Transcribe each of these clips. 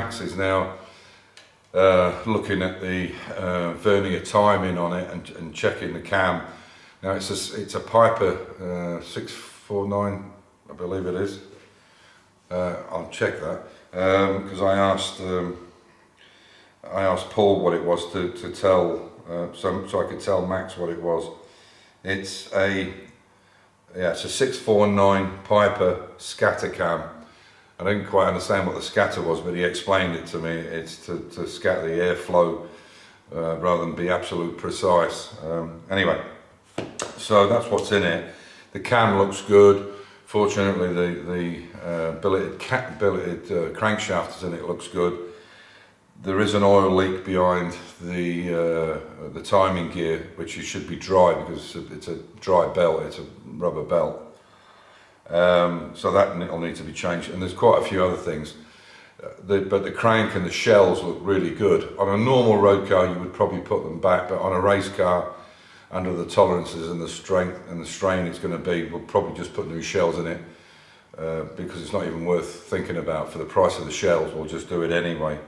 Max is now looking at the vernier timing on it and checking the cam. Now it's a Piper 649, I believe it is. I'll check that because I asked Paul what it was to tell, so I could tell Max what it was. It's a 649 Piper scatter cam. I didn't quite understand what the scatter was, but he explained it to me. It's to scatter the airflow rather than be absolute precise. Anyway, so that's what's in it. The cam looks good. Fortunately, the billeted crankshaft is in it. Looks good. There is an oil leak behind the timing gear, which it should be dry because it's a dry belt. It's a rubber belt. So that will need to be changed, and there's quite a few other things. But the crank and the shells look really good. On a normal road car, you would probably put them back, but on a race car, under the tolerances and the strength and the strain it's going to be, we'll probably just put new shells in it because it's not even worth thinking about. For the price of the shells, we'll just do it anyway.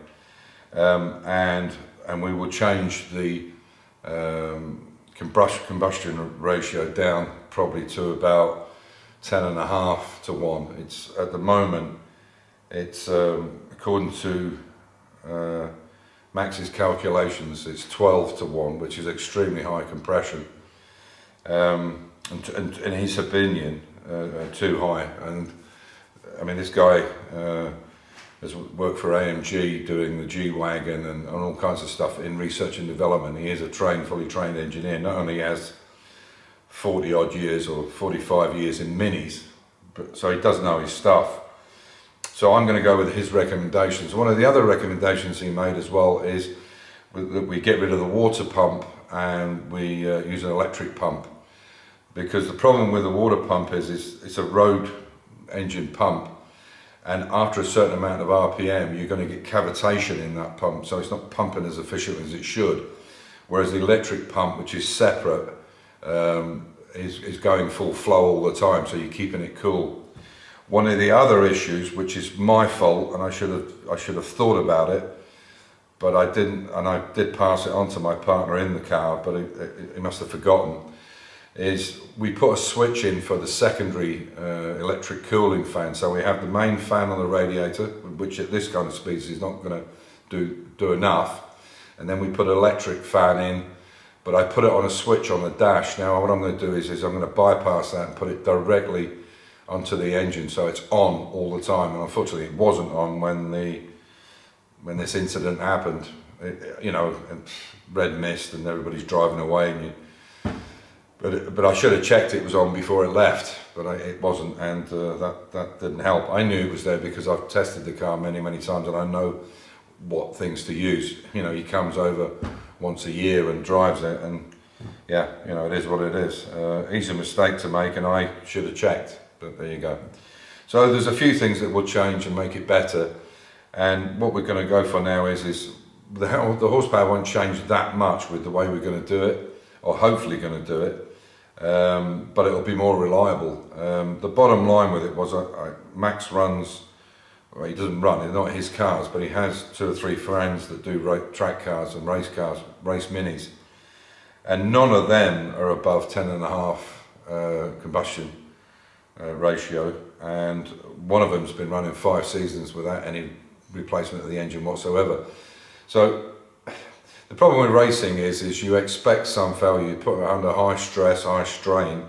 And we will change the combustion ratio down probably to about 10.5 to 1. It's at the moment, it's according to Max's calculations, it's 12 to 1, which is extremely high compression. And in his opinion, too high. And I mean, this guy has worked for AMG doing the G-Wagon and all kinds of stuff in research and development. He is a fully trained engineer. Not only has 40 odd years or 45 years in minis, but so he does know his stuff. So I'm going to go with his recommendations. One of the other recommendations he made as well is that we get rid of the water pump and we use an electric pump, because the problem with the water pump is it's a road engine pump, and after a certain amount of RPM you're going to get cavitation in that pump, so it's not pumping as efficiently as it should. Whereas the electric pump, which is separate, is going full flow all the time, so you're keeping it cool. One of the other issues, which is my fault, and I should have thought about it, but I didn't, and I did pass it on to my partner in the car, but he must have forgotten, is we put a switch in for the secondary electric cooling fan. So we have the main fan on the radiator, which at this kind of speeds is not going to do enough, and then we put an electric fan in, but I put it on a switch on the dash. Now what I'm going to do is I'm going to bypass that and put it directly onto the engine, so it's on all the time. And unfortunately it wasn't on when this incident happened. Red mist and everybody's driving away, but I should have checked it was on before it left, but it wasn't, and that didn't help. I knew it was there because I've tested the car many times and I know what things to use. He comes over once a year and drives it, and yeah, it is what it is. Easy mistake to make, and I should have checked, but there you go. So there's a few things that will change and make it better, and what we're going to go for now is the horsepower won't change that much with the way we're going to do it, or hopefully going to do it, but it'll be more reliable. The bottom line with it was Max runs, well, he doesn't run, they're not his cars, but he has 2 or 3 friends that do track cars and race minis, and none of them are above 10.5 combustion ratio, and one of them's been running 5 seasons without any replacement of the engine whatsoever. So the problem with racing is you expect some failure. You put it under high stress, high strain,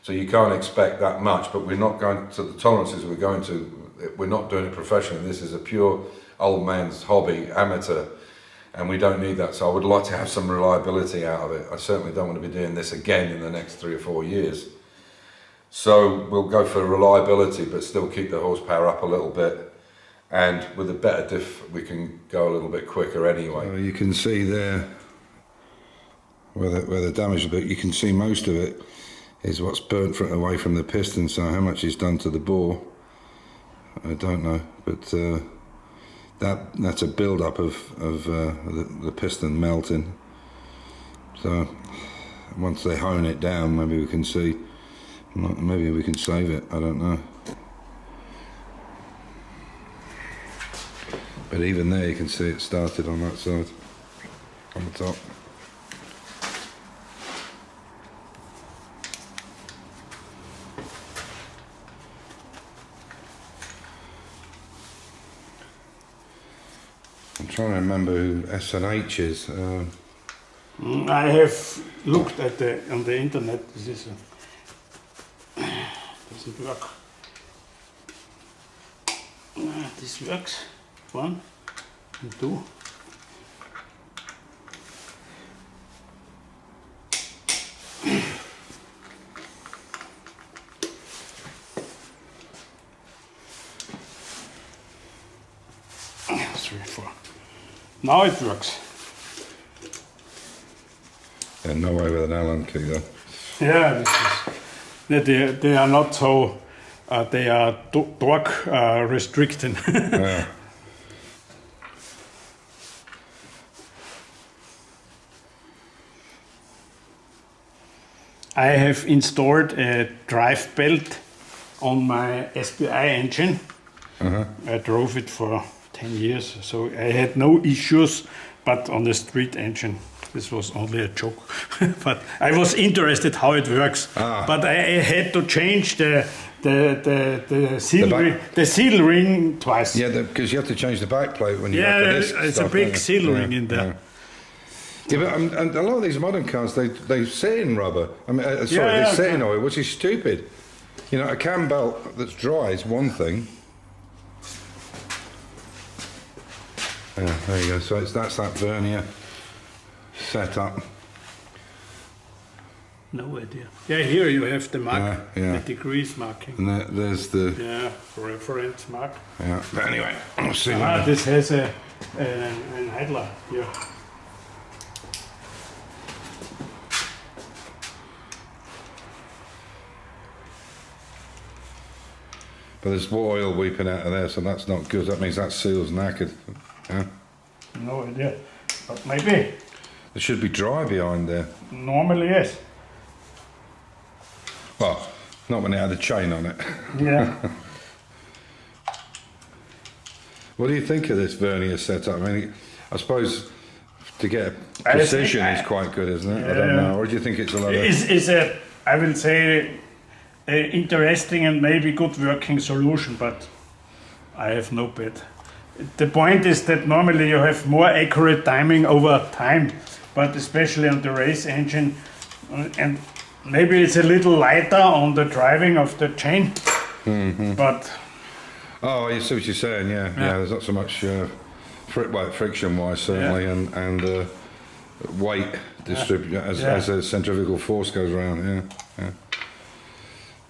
so you can't expect that much, but we're not going to the tolerances we're going to. We're not doing it professionally. This is a pure old man's hobby, amateur, and we don't need that. So I would like to have some reliability out of it. I certainly don't want to be doing this again in the next 3 or 4 years. So we'll go for reliability, but still keep the horsepower up a little bit. And with a better diff, we can go a little bit quicker anyway. So you can see there where the damage a bit. You can see most of it is what's burnt away from the piston. So how much is done to the bore, I don't know, but that's a build-up of the piston melting. So once they hone it down, maybe we can see. Maybe we can save it. I don't know. But even there, you can see it started on that side, on the top. I'm trying to remember who S&H is. I have looked at on the internet. This is doesn't work. This works. 1 and 2. Three, 4. Now it works. Yeah, no way with an Allen key though. Yeah, they are not so. They are torque restricting. Yeah. I have installed a drive belt on my SPI engine. I drove it for 10 years, so I had no issues, but on the street engine, this was only a joke. But I was interested how it works. But I had to change the seal ring twice. Yeah, because you have to change the back plate when you have Yeah, this it's stuff, a big don't you? seal ring in there. Yeah, but and a lot of these modern cars, they sit in rubber. I mean, sorry, Yeah, they sit in oil, which is stupid. You know, a cam belt that's dry is one thing. Yeah, there you go. So that's that vernier setup. No idea. Yeah, here you have the mark, Yeah. the degrees marking. And there's the Yeah, reference mark. yeah. But anyway, I'll see. This has an idler here. But there's oil weeping out of there, so that's not good. That means that seal's knackered. Yeah. No idea, but maybe. It should be dry behind there. Normally, yes. Well, not when it had a chain on it. Yeah. What do you think of this vernier setup? I mean, I suppose to get precision is quite good, isn't it? I don't know. Or do you think it's a lot of... Is a, I will say, a interesting and maybe good working solution, but I have no bet. The point is that normally you have more accurate timing over time, but especially on the race engine, and maybe it's a little lighter on the driving of the chain, but... Oh, I see what you're saying, yeah. There's not so much friction-wise, certainly, and weight distribution as the centrifugal force goes around, yeah.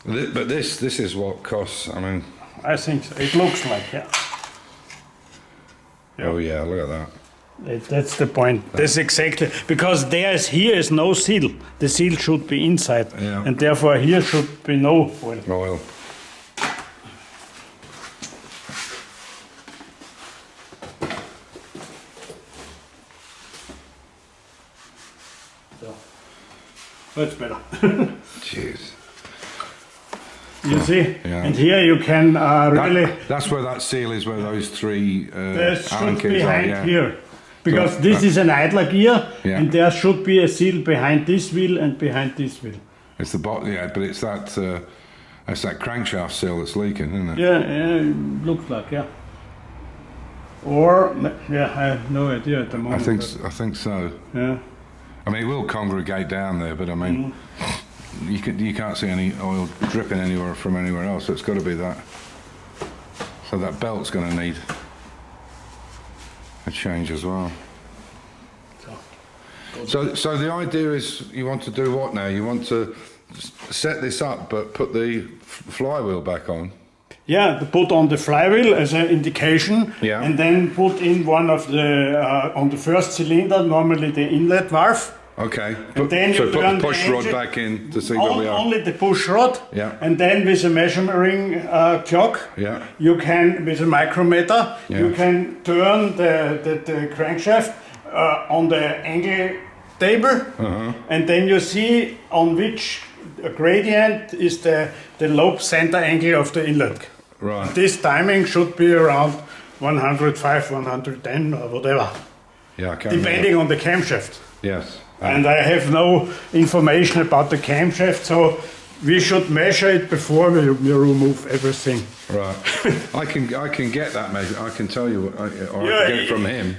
But this is what costs, I mean... I think so. It looks like, yeah. Oh yeah, look at that. That's the point. That's exactly, because here is no seal. The seal should be inside, and therefore here should be no oil. Oil. So that's better. Jeez. You see, Yeah. and here you can really. That's where that seal is, where those three There Allen should keys behind are, here, because this is an idler gear, Yeah. and there should be a seal behind this wheel and behind this wheel. It's the bottom, yeah, but it's that crankshaft seal that's leaking, isn't it? Yeah, looks like, yeah. Or I have no idea at the moment. I think so. Yeah. I mean, it will congregate down there, but I mean, you can't see any oil dripping anywhere from anywhere else, so it's got to be that. So that belt's going to need a change as well. So the idea is you want to do what now? You want to set this up, but put the flywheel back on. Yeah, to put on the flywheel as an indication, Yeah. and then put in one of the on the first cylinder, normally the inlet valve. Okay. then So you put turn the the push rod engine- back in to see where we are. Only the push rod, Yeah. and then with a measuring clock, Yeah. you can, with a micrometer, Yeah. you can turn the crankshaft on the angle table, and then you see on which gradient is the lobe center angle of the inlet. Right. This timing should be around 105, 110 or whatever, Yeah, I can't depending on the camshaft. Yes. And I have no information about the camshaft, so we should measure it before we remove everything. Right. I can get that measure. I can tell you, or I Yeah, can get it from him.